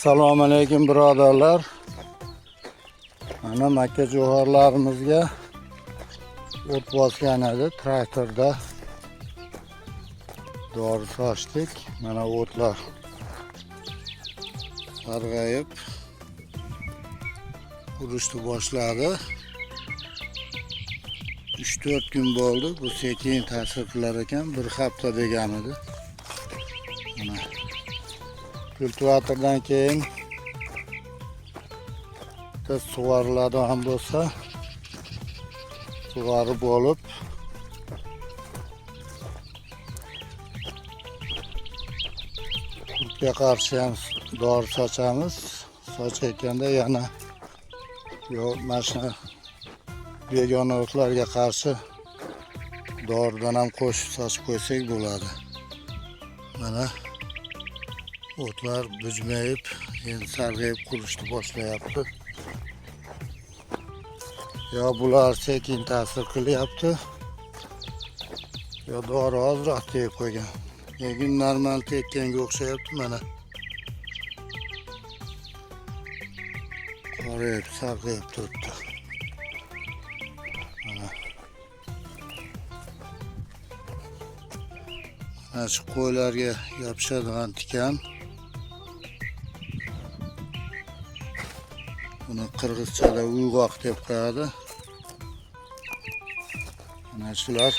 Assalomu alaykum birodarlar. Mana makka jo'xorlarimizga o't bosgan edi, traktorda dori sochdik. Mana o'tlar sarg'ayib urishni boshladi. 3-4 kun bo'ldi. Bu sekin ta'sir qilar ekan, bir hafta degan edi. Mana kultivatordan keyin sug'oriladigan bo'lsa, sug'orib olib qurtga qarshi ham dori sochamiz. Sochayotganda yana mana shu begona o'tlarga qarshi doridan ham qo'shib sochib qo'ysak bo'ladi. Mana o'tlar bujmayib, endi sarg'ayib qurishni boshlayapti. Yo bular sekin ta'sir qilyapti, yo dori ozroq tegib qo'ygan. Lekin normal tekkanga o'xshayapti. Mana qorayib, sarg'ayib turibdi. Mana shu qo'ylarga yopishadigan tikan. Buni qirg'izchada uyg'oq deb qo'yadi. Mana shular.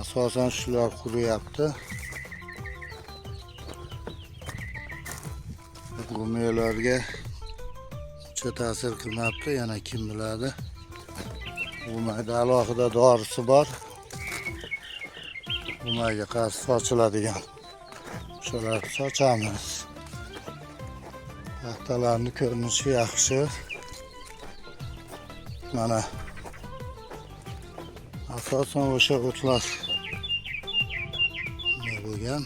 Asosan shular quriyapti. Bu mevalarga uncha ta'sir qilmabdi, yana kim biladi. Bu mayda alohida dorisi bor. Bu mayga qarshi sochiladigan. Shularni sochamiz. Paxtalarning ko'rinishi yaxshi. Mana asosan o'sha o'tlar bo'lgan.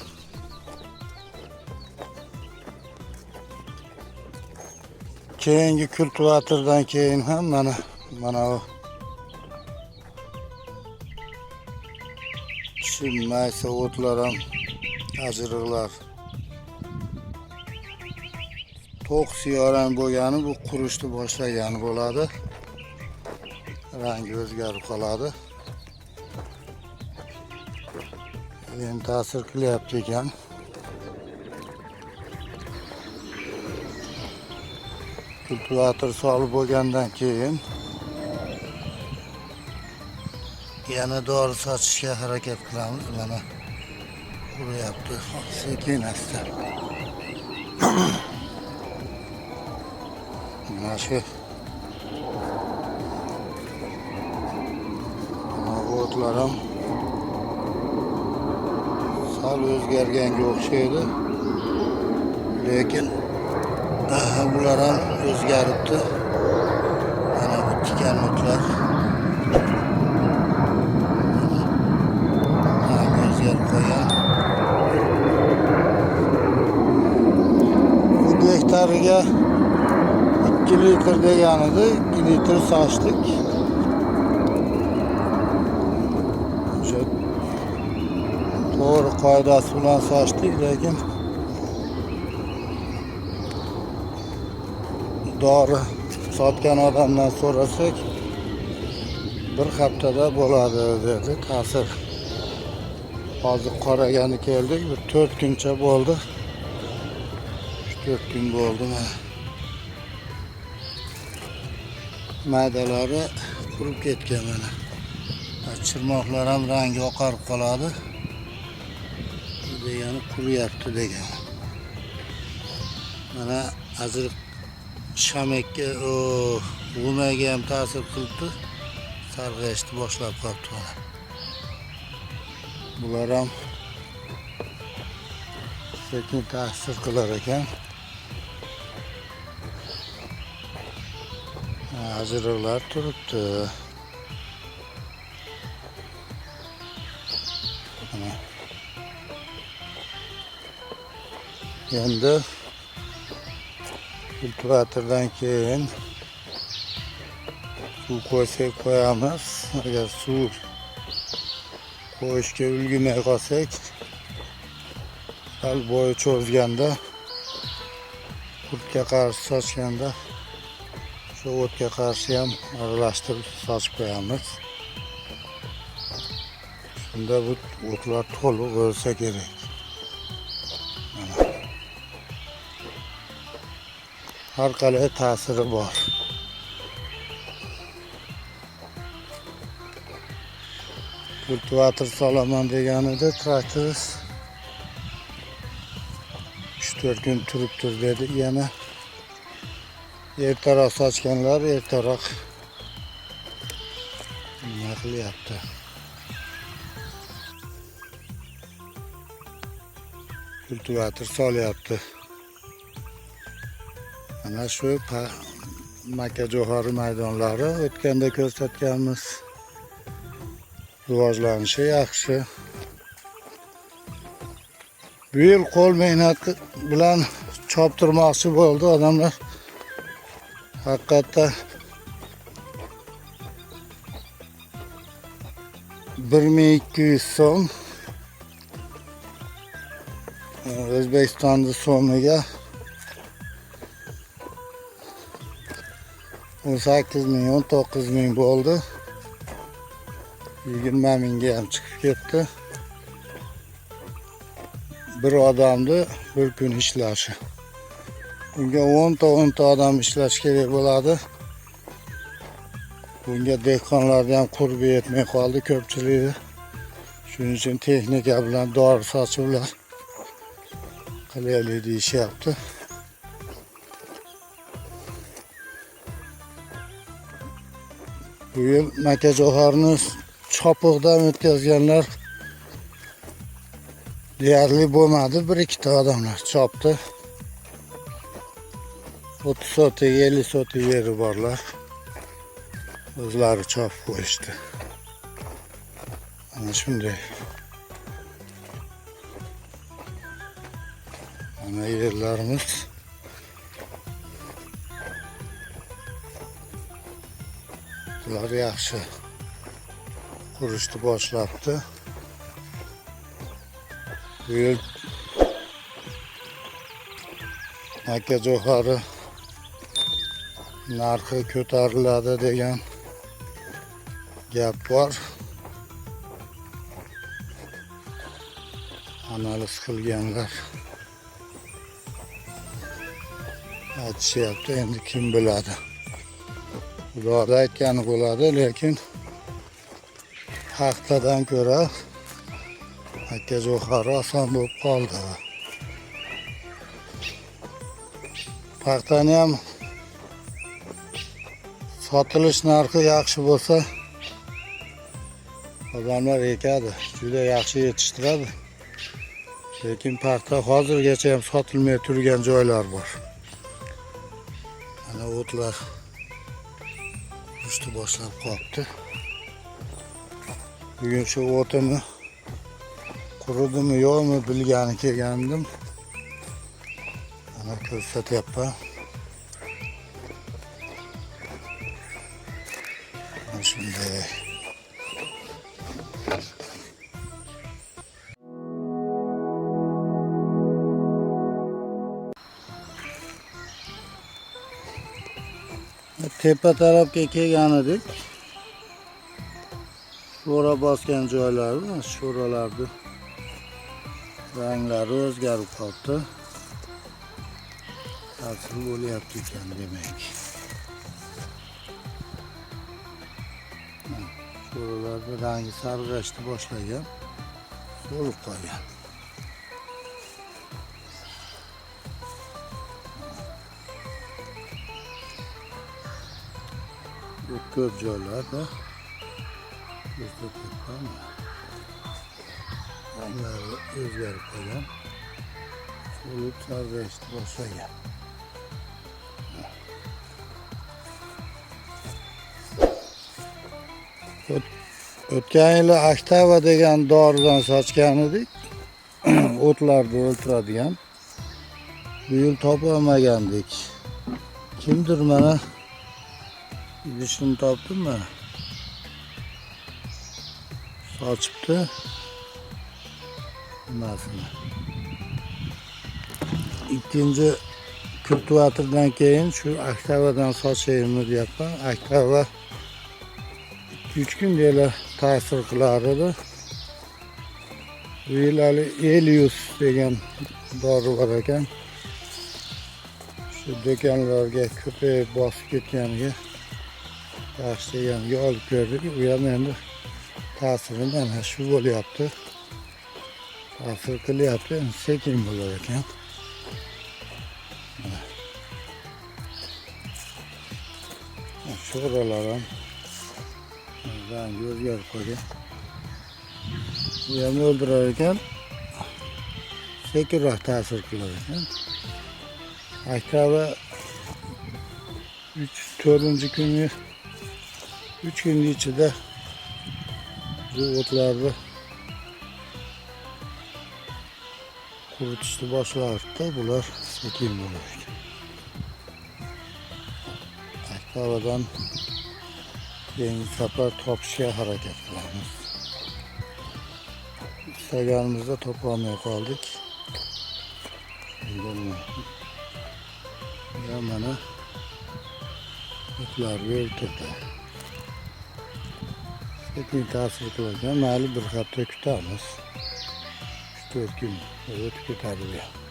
Keyingi kultivatordan keyin ham mana bu maysa o'tlar ham ajriqlar to'q siyoran bo'lgani bu qurishni boshlagani bo'ladi. Rangi o'zgarib qoladi. Endi ta'sir qilyapti ekan. Kultivator solib bo'lgandan keyin yana dori sochishga harakat qilamiz. Mana urayapti sekin asta. Mana shu o'tlar ham sal o'zgarganga o'xshaydi. Lekin bular ham o'zgaribdi. Mana bu tikan o'tlar o'zgarib qo'ygan. Bu hektariga 2 litr degan edi. 2 litr sochdik. O'sha to'g'ri qoidasi bilan sochdik, lekin dori sotgan odamdan so'rasak, bir haftada bo'ladi dedi ta'sir. Hozir qoragani keldik, bir 4 kuncha bo'ldi. 4 kun bo'ldi. Maydalari qurib ketgan mana. Chirmoqlar ham rangi oqarib qoladi. Degani quriyapti degan. Mana ajriq shamakka, g'umaga ham ta'sir qilibdi. Sarg'ayishni boshlab qolibdi mana. Bular ham sekin ta'sir qilar ekan. Ajriqlar turibdi. Endi kultivatordan keyin suv qo'ysak qo'yamiz. Agar suv qo'yishga ulgurmay qolsak Al bo'yi cho'zganda, kurtga qarshi sochganda shu o'tga qarshi ham aralashtirib sochib qo'yamiz. Shunda bu o'tlar to'liq o'lsa kerak. Har qalay ta'siri bor. Kultivator solaman deganida traktor 3-4 kun turibdir dedi. Yana ertaroq sochganlar ertaroq nima qilyapti. Kultivator solyapti. Ana shu makajo'xori maydonlari o'tganda ko'rsatganmiz. Rivojlanishi yaxshi. Bu yil qo'l mehnati bilan choptirmoqchi bo'ldi odamlar. Haqiqatda 1200 so'm O'zbekistonda so'miga 18 ming, 19 ming bo'ldi. 20 mingga ham chiqib ketdi. Bir odamni bir kun ishlashi. Bunga 10 ta odam ishlash kerak bo'ladi. Bunga dehqonlarga ham qurbi yetmay qoldi ko'pchiligi. Shuning uchun texnika bilan dori sochiblar. Qilaylik deyishyapti. Bu yil makajo'xorini chopiqdan o'tkazganlar deyarli bo'lmadi. 1-2 ta odamlar chopdi. 30 sotik, 50 sotik yeri borlar. O'zlari chopib qo'yishdi. Ana shunday. Ana yerlarimiz bular yaxshi qurishni boshlabdi. Bu yil makajo'xori narxi ko'tariladi degan gap bor. Analiz qilganlar aytishyapti, endi kim biladi. Xudoda aytgani bo'ladi, lekin haftadan ko'ra makajo'xori oson bo'lib qoldi. Paxtani ham sotilish narxi yaxshi bo'lsa odamlar ekadi, juda yaxshi yetishtiradi. Lekin paxta hozirgacha ham sotilmay turgan joylar bor. Ana o'tlar ushti boshlab qolibdi. Bugun shu o'tini quridimi yo'qmi bilgani kelgandim. Ana ko'rsatyapman. Mana shunday. Tepa tarafga kelgan edik. Sho'ra bosgan joylar, sho'ralarni ranglari o'zgarib qoldi. Ta'sir bo'lyapti ekan demak. Sho'ralarning rangi sarg'ayishni boshlagan, so'lib qolgan. Bu ko'p joylarda ranglari o'zgarib qolgan, so'lib sarg'ayishni boshlagan. O'tgan yili Aktava degan doridan sochgan edik. O'tlarni o'ldiradigan. Bu yil topolmagandik. Kimdir mana idishini topdim mana. Sochibdi. Nimasini. ikkinchi kultivatordan keyin shu oktavadan sochaymi deyapman. Oktava 3 kun deylar ta'sir qilar edi. Bu yil Elius degan dori bor ekan. Shu do'konlarga ko'payib bosib ketganiga yaxshi deganiga olib ko'rdik. U ham endi ta'siri mana shu bo'lyapti. Ta'sir qilyapti, sekin bo'lar ekan. Sho'ralar ham rangi o'zgarib qolgan. Bu ham o'ldirar ekan, sekinroq ta'sir qilar ekan. Oktava 4-kuni 3 kun ichida bu o'tlarni quritishni boshlardi. Bular sekin bo'lar ekan. Oktavadan keyingi safar topishga harakat qilamiz. İstaganimizda topolmay qoldik. Ya mana o'tlarga o'tirdi. Sekin ta'sir qilgan, mayli bir hafta kutamiz. 3-4 kun o'tib ketadi bu.